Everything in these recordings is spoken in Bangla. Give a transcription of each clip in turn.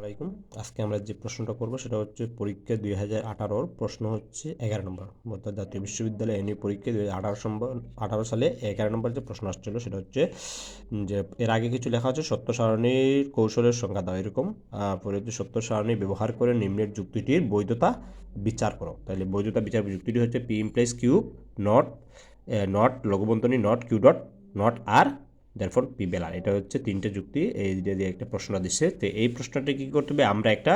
আসসালামাইকুম। আজকে আমরা যে প্রশ্নটা করব সেটা হচ্ছে পরীক্ষা 2018 প্রশ্ন হচ্ছে 11 নম্বর, অর্থাৎ জাতীয় বিশ্ববিদ্যালয় এমনি পরীক্ষা 2018 সালে 11 নম্বর যে প্রশ্ন আসছিল সেটা হচ্ছে যে এর আগে কিছু লেখা আছে সত্য সারণীর কৌশলের সংখ্যা দাও এরকম, পরে হচ্ছে সত্য সারণী ব্যবহার করে নিম্নের যুক্তিটির বৈধতা বিচার করো। তাহলে বৈধতা বিচার যুক্তিটি হচ্ছে P implies Q not not লঘুবন্ধনী not Q dot not R therefore P বেলার। এটা হচ্ছে তিনটে যুক্তি এই যে একটা প্রশ্ন দিচ্ছে। তো এই প্রশ্নটা কী করতে হবে, আমরা একটা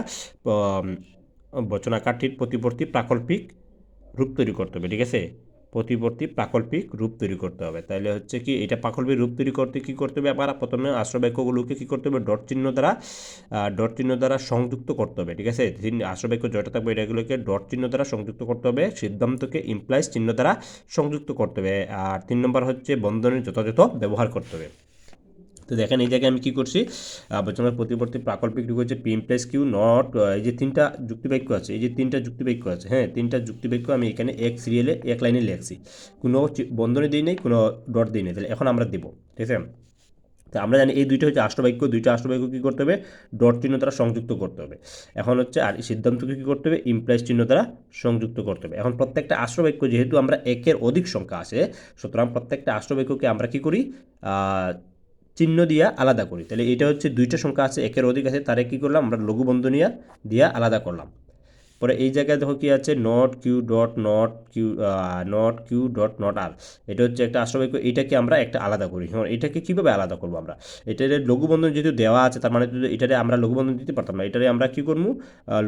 বচনাকারটির প্রতিবর্তী প্রাকল্পিক রূপ তৈরি করতে হবে। ঠিক আছে, প্রতিবর্তী প্রাকল্পিক রূপ তৈরি করতে হবে। তাহলে হচ্ছে কি এটা প্রাকল্পিক রূপ তৈরি করতে কী করতে হবে, আমরা প্রথমে আশ্রবাক্যগুলোকে কী করতে হবে, ডট চিহ্ন দ্বারা সংযুক্ত করতে হবে। ঠিক আছে, আশ্রবাক্য জয়টা থাকবে এটাগুলোকে ডট চিহ্ন দ্বারা সংযুক্ত করতে হবে, সিদ্ধান্তকে ইমপ্লাইজ চিহ্ন দ্বারা সংযুক্ত করতে হবে, আর 3 নম্বর হচ্ছে বন্ধনের যথাযথ ব্যবহার করতে হবে। তো দেখেন এই জায়গায় আমি কী করছি, বচনের প্রতিবর্তী প্রাকল্পিক রূপ হচ্ছে পি ইমপ্লাইজ কিউ নট, এই যে তিনটা যুক্তিবাক্য আছে, এই যে তিনটা যুক্তিবাক্য আছে, হ্যাঁ তিনটা যুক্তিবাক্য আমি এখানে এক সিরিয়ালে এক লাইনে লিখছি, কোনো বন্ধনী দিই নেই, কোনো ডট দিই নেই। তাহলে এখন আমরা দেবো, ঠিক আছে। তো আমরা জানি এই দুইটা হচ্ছে আষ্টবাক্য, দুইটা আষ্টবাক্য কী করতে হবে, ডট চিহ্ন দ্বারা সংযুক্ত করতে হবে। এখন হচ্ছে আর সিদ্ধান্তকে কী করতে হবে, ইমপ্লাইজ চিহ্ন দ্বারা সংযুক্ত করতে হবে। এখন প্রত্যেকটা আষ্টবাক্য যেহেতু আমরা একের অধিক সংখ্যা আছে, সুতরাং প্রত্যেকটা আষ্টবাক্যকে আমরা কী করি, চিহ্ন দিয়া আলাদা করি। তাহলে এটা হচ্ছে দুইটা সংখ্যা আছে, একের অধিক আছে, তারে কী করলাম আমরা লঘু বন্ধনীয়া দিয়া আলাদা করলাম। পরে এই জায়গায় দেখো কী আছে, নট কিউ ডট নট আর, এটা হচ্ছে একটা আশ্রবাক্য, এটাকে আমরা একটা আলাদা করি। হ্যাঁ, এটাকে কীভাবে আলাদা করবো আমরা, এটার লঘুবন্ধনী যেহেতু দেওয়া আছে, তার মানে এটারে আমরা লঘুবন্ধনী দিতে পারতাম না, এটারে আমরা কী করবো,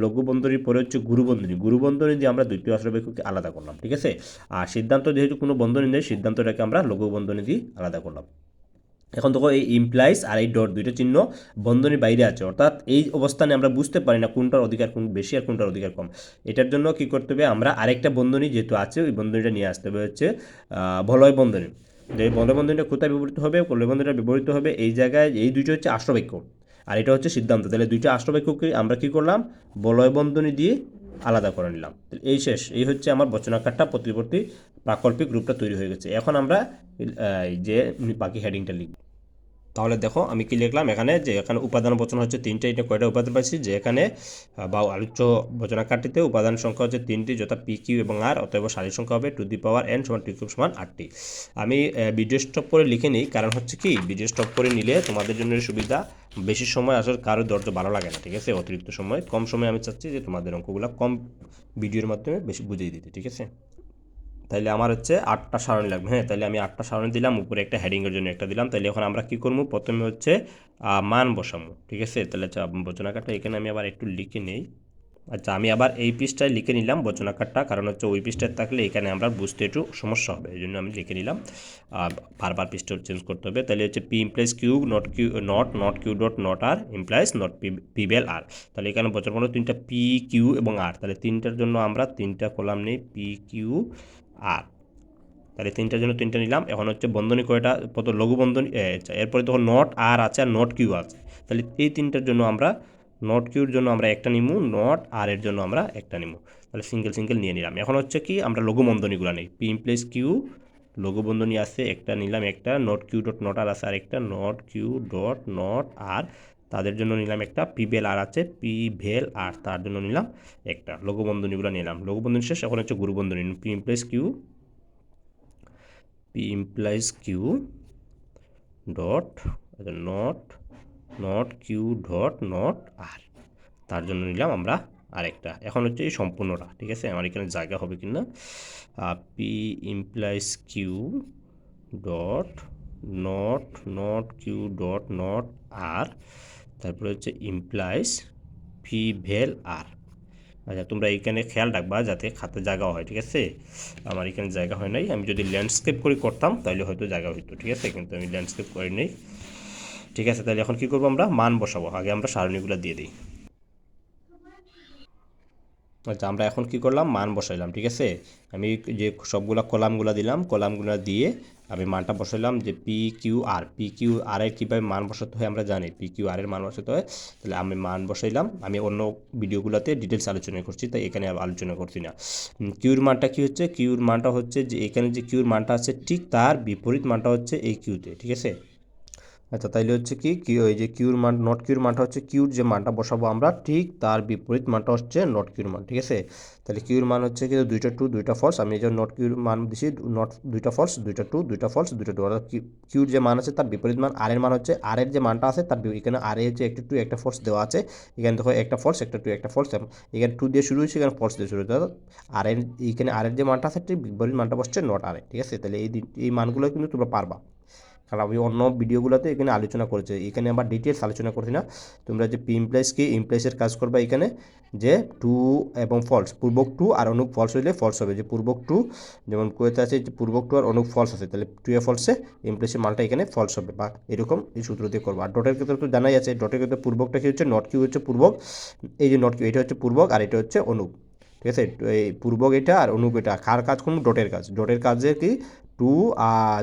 লঘুবন্ধনীর পরে হচ্ছে গুরুবন্ধনী দিয়ে আমরা দ্বিতীয় আশ্রবাক্যকে আলাদা করলাম। ঠিক আছে, আর সিদ্ধান্ত যেহেতু কোনো বন্ধনী নেই, সিদ্ধান্তটাকে আমরা লঘুবন্ধনী দিয়ে আলাদা করলাম। এখন দেখো এই ইমপ্লাইজ আর এই ডট দুইটা চিহ্ন বন্ধনীর বাইরে আছে, অর্থাৎ এই অবস্থানে আমরা বুঝতে পারি না কোনটার অধিকার কোন বেশি আর কোনটার অধিকার কম। এটার জন্য কি করতে হবে, আমরা আরেকটা বন্ধনী যেহেতু আছে ওই বন্ধনীটা নিয়ে আসতে হবে, হচ্ছে বলয় বন্ধনী। যে বলয় বন্ধনীটা কোথায় ব্যবহৃত হবে, বলয় বন্ধনীটা ব্যবহৃত হবে এই জায়গায়, এই দুইটা হচ্ছে আষ্টবাক্য আর এটা হচ্ছে সিদ্ধান্ত। তাহলে দুইটা আষ্টবাক্যকে আমরা কী করলাম, বলয় বন্ধনী দিয়ে আলাদা করে নিলাম। এই শেষ, এই হচ্ছে আমার বচনাকারটা প্রতিবর্তী প্রাকল্পিক রূপটা তৈরি হয়ে গেছে। এখন আমরা যে বাকি হেডিংটা লিখব। তাহলে দেখো আমি কি লিখলাম এখানে, যে এখানে উপাদান বচন হচ্ছে তিনটে, এটা কয়টা উপাদান পাইছি, যে এখানে বা আলোচ্য বচনাকারটিতে উপাদান সংখ্যা হচ্ছে তিনটি, যথা পি কিউ এবং আর, অতএব সারির সংখ্যা হবে টু দি পাওয়ার এন সমান টি কিউব সমান 8টি। আমি ভিডিও স্টপ করে লিখে নিই, কারণ হচ্ছে কি ভিডিও স্টপ করে নিলে তোমাদের জন্য সুবিধা, বেশি সময় আসলে কারোর ধৈর্য ভালো লাগে না। ঠিক আছে, অতিরিক্ত সময়, কম সময় আমি চাচ্ছি যে তোমাদের অঙ্কগুলো কম ভিডিওর মাধ্যমে বেশি বুঝিয়ে দিতে। ঠিক আছে, তাইলে আমার হচ্ছে 8টা সারণী লাগবে। হ্যাঁ, তাহলে আমি 8টা সারণী দিলাম, উপরে একটা হেডিংয়ের জন্য একটা দিলাম। তাহলে এখন আমরা কী করবো, প্রথমে হচ্ছে মান বসাবো। ঠিক আছে, তাহলে আচ্ছা বচনাকারটা এখানে আমি আবার একটু লিখে নেই। আচ্ছা, আমি আবার এই পৃষ্ঠায় লিখে নিলাম বচনাকারটা, কারণ হচ্ছে ওই পৃষ্ঠায় থাকলে এখানে আমরা বুঝতে একটু সমস্যা হবে, এই জন্য আমি লিখে নিলাম। বারবার পৃষ্ঠা চেঞ্জ করতে হবে। তাহলে হচ্ছে P implies Q not Q dot not R implies not P বেল আর। তাহলে এখানে বচন হলো তিনটা পি কিউ এবং আর, তাহলে তিনটার জন্য আমরা তিনটা কলাম নেই, পি কিউ আর। তাহলে তিনটার জন্য তিনটা নিলাম। এখন হচ্ছে বন্ধনী কয়টা, প্রথম লঘু বন্ধনী, এরপরে তখন নট আর আছে আর নট কিউ আছে। তাহলে এই তিনটার জন্য আমরা নট কিউর জন্য আমরা একটা নিমু, নট আর এর জন্য আমরা একটা নিমু। তাহলে সিঙ্গেল নিয়ে নিলাম। এখন হচ্ছে কি আমরা লঘু বন্ধনীগুলো নেই, পি ইমপ্লাইজ কিউ লঘু বন্ধনী আছে একটা নিলাম, একটা নট কিউ ডট নট আর আছে আর একটা, নট কিউ ডট নট আর তাদের জন্য নিলাম একটা, পি বেল আর আছে পি ভেল আর তার জন্য নিলাম একটা। লঘু বন্ধনীগুলো নিলাম, লঘু বন্ধনী শেষ। এখন হচ্ছে গুরু বন্ধনী, P implies Q dot not Q dot not R, তার জন্য নিলাম আমরা আরেকটা। এখন হচ্ছে এই সম্পূর্ণটা। ঠিক আছে, আমার এখানে জায়গা হবে কিনা, P implies Q dot not Q dot not R, তারপরে হচ্ছে ইমপ্লাইজ পি ভেল আর। আচ্ছা, তোমরা এইখানে খেয়াল রাখবা যাতে খাতে জায়গা হয়। ঠিক আছে, আমার এখানে জায়গা হয় নাই, আমি যদি ল্যান্ডস্কেপ করে করতাম তাহলে হয়তো জায়গা হইতো। ঠিক আছে, কিন্তু আমি ল্যান্ডস্কেপ করি নাই। ঠিক আছে, তাহলে এখন কী করবো, আমরা মান বসাবো। আগে আমরা সারণীগুলো দিয়ে দিই। আচ্ছা, আমরা এখন কি করলাম, মান বসাইলাম। ঠিক আছে, আমি যে সবগুলা কলামগুলো দিলাম, কলামগুলো দিয়ে আমি মানটা বসাইলাম, যে পি কিউ আর এর কীভাবে মান বসাতে হয় আমরা জানি, পি কিউ আর এর মান বসাতে হয়। তাহলে আমি মান বসাইলাম, আমি অন্য ভিডিওগুলোতে ডিটেলস আলোচনা করছি, তাই এখানে আলোচনা করছি না। কিউর মানটা কী হচ্ছে, কিউর মানটা হচ্ছে যে এখানে যে কিউর মানটা আছে ঠিক তার বিপরীত মানটা হচ্ছে এই কিউতে। ঠিক আছে, আচ্ছা, তাইলে হচ্ছে কি কিউ, এই যে কিউর মান, নট কিউর মানটা হচ্ছে, কিউর যে মানটা বসাবো আমরা ঠিক তার বিপরীত মানটা হচ্ছে নট কিউর মান, ঠিক আছে। তাহলে কিউর মান হচ্ছে কি দুইটা ট্রু দুইটা ফলস, আমি এই যে নট কিউর মান দিছি নট দুইটা ফলস দুইটা ট্রু দুইটা ফলস দুইটা ট্রু, অর্থাৎ কিউর যে মান আছে তার বিপরীত মান, আর এর মান হচ্ছে, আর এর যে মানটা আছে তার এখানে আর এর যে একটা ট্রু একটা ফলস দেওয়া আছে, এখানে দেখো একটা ফলস একটা ট্রু একটা ফলস, এখানে ট্রু দিয়ে শুরু হয়েছে এখানে ফলস দিয়ে শুরু হয়েছে, অর্থাৎ আর এর এইখানে আর এর যে মানটা আছে ঠিক বিপরীত মানটা বসছে নট আর এ, ঠিক আছে। তাহলে এই মানগুলো কিন্তু তোমরা পারবা, কারণ আমি অন্য ভিডিওগুলোতে এখানে আলোচনা করেছি, এখানে আবার ডিটেলস আলোচনা করছি না। তোমরা যে পি ইমপ্লাইস কি ইমপ্লাইসের কাজ করবা এখানে, যে টু এবং ফলস, পূর্বক টু আর অনুক ফলস হইলে ফলস হবে, যে পূর্বক টু, যেমন কুয়েতে আছে যে পূর্বক টু আর অনুক ফলস আছে, তাহলে টু এ ফলসে ইমপ্লাইসের মানটা এখানে ফলস হবে, বা এরকম এই সূত্র দিয়ে করবো। আর ডটের ক্ষেত্রে তো জানাই আছে, ডটের ক্ষেত্রে পূর্বকটা কি হচ্ছে, নট কিউ হচ্ছে পূর্বক, এই যে নট কিউ এটা হচ্ছে পূর্বক আর এটা হচ্ছে অনুক, ঠিক আছে। এই পূর্বক এটা আর অনুক এটা, কার কাজ করবো, ডটের কাজ, ডটের কাজে কি টু,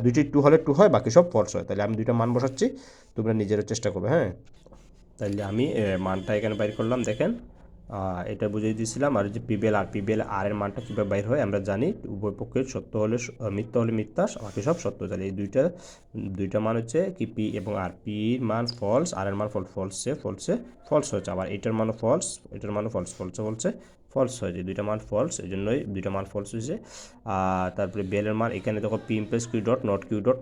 দুইটি টু হলে টু হয়, বাকি সব ফলস হয়। তাহলে আমি দুইটা মান বসাচ্ছি, তোমরা নিজেরা চেষ্টা করবে, হ্যাঁ। তাহলে আমি মানটা এখানে বাইর করলাম, দেখেন এটা বুঝিয়ে দিয়েছিলাম। আর যে পিবিএল আর এর মানটা কীভাবে বাইর হয় আমরা জানি, উভয় পক্ষের সত্য হলে মিথ্যা হলে মিথ্যা, বাকি সব সত্য। তাহলে এই দুইটা মান হচ্ছে কি পি এবং আর, পির মান ফলস আর এর মান ফলসে ফলস হচ্ছে, আবার এটার মানও ফলস এটার মানও ফলসে ফলস হয়েছে, দুইটা মান ফলস, এই জন্যই দুইটা মান ফলস হয়েছে। আর তারপরে বেলের মান এখানে দেখো P implies Q dot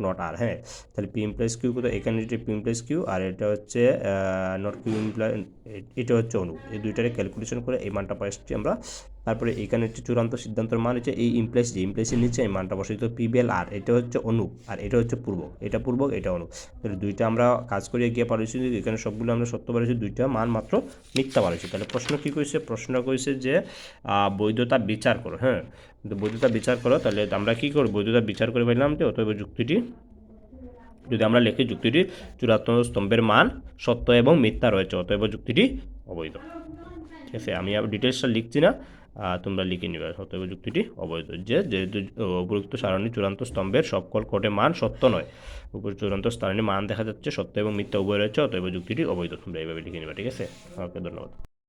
not R, হ্যাঁ। তাহলে পি ইমপ্লাস কিউ কোথাও, এখানে যেটা পি ইমপ্লাস কিউ আর এটা হচ্ছে নট কিউ ইমপ্লাই, এটা হচ্ছে অনু, এই দুইটারে ক্যালকুলেশন করে এই মানটা পাচ্ছি আমরা। তারপরে এখানে হচ্ছে চূড়ান্ত সিদ্ধান্তের মান হচ্ছে এই ইমপ্লাইস, যে ইমপ্লাইসের নিচে এই মানটা বসে, তো পিবিএল আর এটা হচ্ছে অনু আর এটা হচ্ছে পূর্বক, এটা অনু। তাহলে দুইটা আমরা কাজ করিয়ে গিয়ে পারছি, এখানে সবগুলো আমরা সত্য পারছি, দুইটা মান মাত্র মিথ্যা পারছি। তাহলে প্রশ্ন কী করেছে, প্রশ্নটা করেছে যে বৈধতা বিচার করো, হ্যাঁ। কিন্তু বৈধতা বিচার করো, তাহলে আমরা কী করব, বৈধতা বিচার করে পাইলাম যে অতএব যুক্তিটি, যদি আমরা লিখি যুক্তিটি চূড়ান্ত স্তম্ভের মান সত্য এবং মিথ্যা রয়েছে, অতএব যুক্তিটি অবৈধ, ঠিক আছে। আমি আর ডিটেলসটা লিখছি না, তোমরা লিখে নিবে, অতএব যুক্তিটি অবৈধ, যেহেতু উপযুক্ত সারণী চূড়ান্ত স্তম্ভের সকল কোটে মান সত্য নয়, চূড়ান্ত সারণী মান দেখা যাচ্ছে সত্য এবং মিথ্যা উভয় রয়েছে, অতএব যুক্তিটি অবৈধ, তোমরা এইভাবে লিখে নিবে, ঠিক আছে। ওকে, ধন্যবাদ।